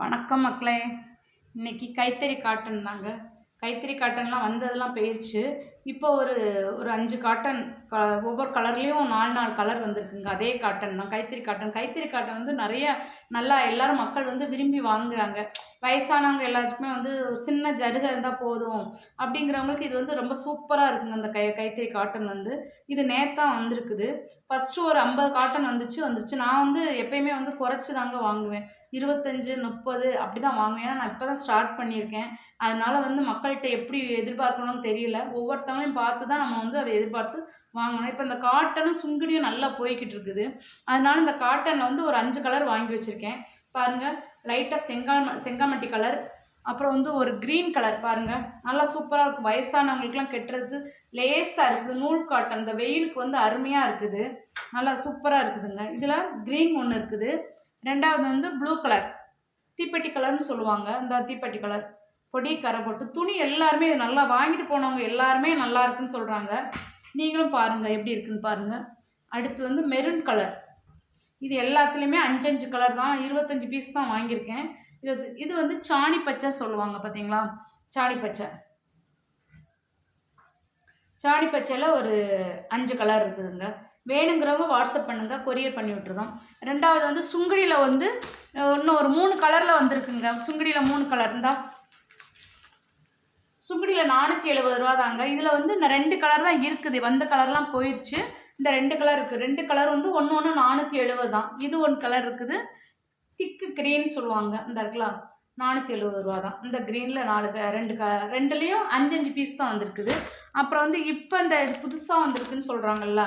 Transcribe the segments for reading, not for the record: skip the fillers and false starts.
வணக்கம் மக்களே. இன்னைக்கு கைத்தறி காட்டன் தாங்க. கைத்தறி காட்டன்லாம் வந்ததெல்லாம் போயிடுச்சு. இப்போ ஒரு ஒரு 5 காட்டன் ஒவ்வொரு கலர்லேயும் 4 கலர் வந்திருக்குங்க. அதே காட்டன் தான், கைத்தறி காட்டன். கைத்தறி காட்டன் வந்து நிறைய நல்லா எல்லாரும் மக்கள் வந்து விரும்பி வாங்குறாங்க. வயசானவங்க எல்லாத்துக்குமே வந்து ஒரு சின்ன ஜருகை இருந்தால் போதும் அப்படிங்கிறவங்களுக்கு இது வந்து ரொம்ப சூப்பராக இருக்குங்க. அந்த கைத்தறி காட்டன் வந்து இது நேத்தான் வந்திருக்குது. ஃபஸ்ட்டு ஒரு 50 காட்டன் வந்துச்சு. நான் வந்து எப்பயுமே வந்து குறைச்சி தாங்க வாங்குவேன். 25, 30 அப்படி தான் வாங்குவேன். ஏன்னா நான் இப்போ தான் ஸ்டார்ட் பண்ணியிருக்கேன். அதனால வந்து மக்கள்கிட்ட எப்படி எதிர்பார்க்கணும்னு தெரியல. ஒவ்வொருத்தவங்களையும் பார்த்து தான் நம்ம வந்து அதை எதிர்பார்த்து வாங்கணும். இப்போ இந்த காட்டனும் சுங்குடியும் நல்லா போய்கிட்டு இருக்குது. அதனால இந்த காட்டனில் வந்து ஒரு 5 கலர் வாங்கி வச்சுருக்கேன். பாருங்கள், லைட்டாக செங்காமட்டி கலர், அப்புறம் வந்து ஒரு க்ரீன் கலர் பாருங்கள், நல்லா சூப்பராக இருக்கும். வயசானவங்களுக்குலாம் கெட்டுறது லேஸாக இருக்குது. நூல் காட்டன் இந்த வெயிலுக்கு வந்து அருமையாக இருக்குது. நல்லா சூப்பராக இருக்குதுங்க. இதில் க்ரீன் ஒன்று இருக்குது. ரெண்டாவது வந்து ப்ளூ கலர், தீப்பெட்டி கலர்னு சொல்லுவாங்க. இந்த தீப்பெட்டி கலர் பொடி கரை போட்டு துணி எல்லாருமே இது நல்லா வாங்கிட்டு போனவங்க எல்லாருமே நல்லா இருக்குன்னு சொல்கிறாங்க. நீங்களும் பாருங்கள் எப்படி இருக்குன்னு பாருங்கள். அடுத்து வந்து மெரூன் கலர். இது எல்லாத்துலேயுமே 5 கலர் தான். 25 பீஸ் தான் வாங்கியிருக்கேன். இது வந்து சாணி பச்சை சொல்லுவாங்க பார்த்தீங்களா, சாணி பச்சை. சாணி பச்சையில் ஒரு 5 கலர் இருக்குதுங்க. வேணுங்கிறவங்க வாட்ஸ்அப் பண்ணுங்கள், கொரியர் பண்ணி விட்டுருதோம். ரெண்டாவது வந்து சுங்குடியில் வந்து இன்னும் ஒரு 3 கலரில் வந்திருக்குங்க. சுங்குடியில் 3 கலர் இருந்தால் சுங்குடியில் 470 ரூபா தாங்க. இதில் வந்து 2 கலர் தான் இருக்குது. வந்த கலர்லாம் போயிடுச்சு. இந்த 2 கலர் இருக்குது. 2 கலர் வந்து ஒன்று 470 தான். இது 1 கலர் இருக்குது. திக்கு க்ரீன் சொல்லுவாங்க. இந்த இருக்கலாம் 470 ரூபா தான். இந்த க்ரீனில் 2லேயும் 5 பீஸ் தான் வந்திருக்குது. அப்புறம் வந்து இப்போ இந்த புதுசாக வந்திருக்குன்னு சொல்கிறாங்கல்ல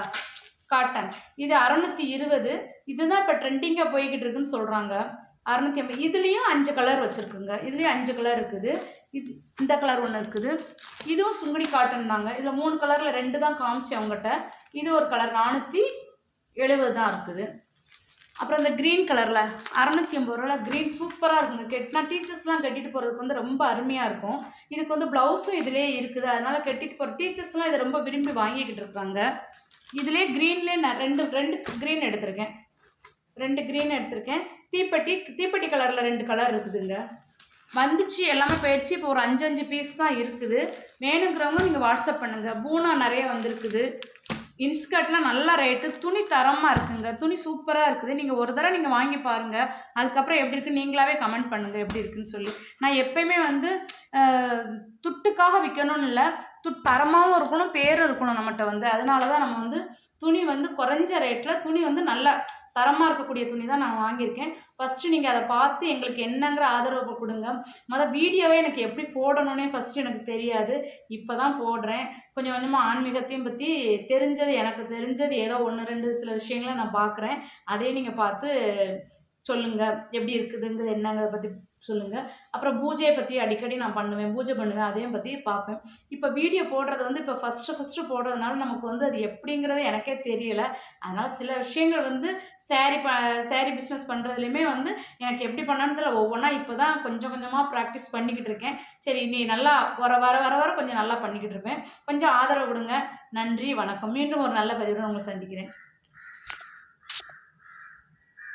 காட்டன், இது 620. இதுதான் இப்போ ட்ரெண்டிங்காக போய்கிட்டு இருக்குன்னு சொல்கிறாங்க. 650. இதுலேயும் 5 கலர் வச்சுருக்குங்க. இதுலேயும் 5 கலர் இருக்குது. இந்த கலர் ஒன்று இருக்குது. இதுவும் சுங்குடி காட்டன் தாங்க. இதில் 3 கலரில் 2 தான் காமிச்சேன் அவங்ககிட்ட. இது ஒரு கலர் 470 தான் இருக்குது. அப்புறம் இந்த க்ரீன் கலரில் 680 ரூபாயில் க்ரீன் சூப்பராக இருக்குங்க. கெட்டினா டீச்சர்ஸ்லாம் கட்டிட்டு போகிறதுக்கு வந்து ரொம்ப அருமையாக இருக்கும். இதுக்கு வந்து ப்ளவுஸும் இதிலே இருக்குது. அதனால் கட்டிட்டு போகிற டீச்சர்ஸ்லாம் இதை ரொம்ப விரும்பி வாங்கிக்கிட்டு இருக்காங்க. இதிலே க்ரீன்லேயே நான் ரெண்டு க்ரீன் எடுத்திருக்கேன். 2 க்ரீன் எடுத்திருக்கேன். தீப்பெட்டி கலரில் 2 கலர் இருக்குதுங்க. வந்துச்சு, எல்லாமே போயிடுச்சு. இப்போ ஒரு 5 பீஸ் தான் இருக்குது. வேணுங்கிறவங்க நீங்கள் வாட்ஸ்அப் பண்ணுங்கள். பூனா நிறைய வந்திருக்குது. இன்ஸ்கர்ட்லாம் நல்ல ரேட்டு. துணி தரமாக இருக்குங்க. துணி சூப்பராக இருக்குது. நீங்கள் ஒரு தடவை நீங்கள் வாங்கி பாருங்கள். அதுக்கப்புறம் எப்படி இருக்குன்னு நீங்களாவே கமெண்ட் பண்ணுங்கள் எப்படி இருக்குன்னு சொல்லி. நான் எப்பயுமே வந்து துட்டுக்காக விற்கணும்னு இல்லை, தரமாகவும் இருக்கணும், பேரும் இருக்கணும் நம்மகிட்ட வந்து. அதனால தான் நம்ம வந்து துணி வந்து குறைஞ்ச ரேட்டில் துணி வந்து நல்ல தரமாக இருக்கக்கூடிய துணி தான் நான் வாங்கியிருக்கேன். ஃபஸ்ட்டு நீங்கள் அதை பார்த்து எங்களுக்கு என்னங்கிற ஆதரவு கொடுங்க. வீடியோவே எனக்கு எப்படி போடணுன்னே ஃபஸ்ட்டு எனக்கு தெரியாது. இப்போ தான் போடுறேன். கொஞ்சம் கொஞ்சமாக ஆன்மீகத்தையும் பற்றி எனக்கு தெரிஞ்சது ஏதோ 1, 2 சில விஷயங்களை நான் பார்க்குறேன். அதையும் நீங்கள் பார்த்து சொல்லுங்கள் எப்படி இருக்குதுங்கிறது என்னங்கிறத பற்றி சொல்லுங்கள். அப்புறம் பூஜையை பற்றி அடிக்கடி நான் பூஜை பண்ணுவேன். அதையும் பற்றி பார்ப்பேன். இப்போ வீடியோ போடுறது வந்து இப்போ ஃபஸ்ட்டு போடுறதுனால நமக்கு வந்து அது எப்படிங்கிறது எனக்கே தெரியலை. அதனால் சில விஷயங்கள் வந்து சேரீ பிஸ்னஸ் பண்ணுறதுலையுமே வந்து எனக்கு எப்படி பண்ணணுன்றதுல ஒவ்வொன்றா இப்போ தான் கொஞ்சம் கொஞ்சமாக ப்ராக்டிஸ் பண்ணிக்கிட்டு இருக்கேன். சரி, நீ நல்லா வர கொஞ்சம் நல்லா பண்ணிக்கிட்டு இருப்பேன். கொஞ்சம் ஆதரவு கொடுங்க. நன்றி, வணக்கம். மீண்டும் ஒரு நல்ல பதிவுடன் உங்களை சந்திக்கிறேன்.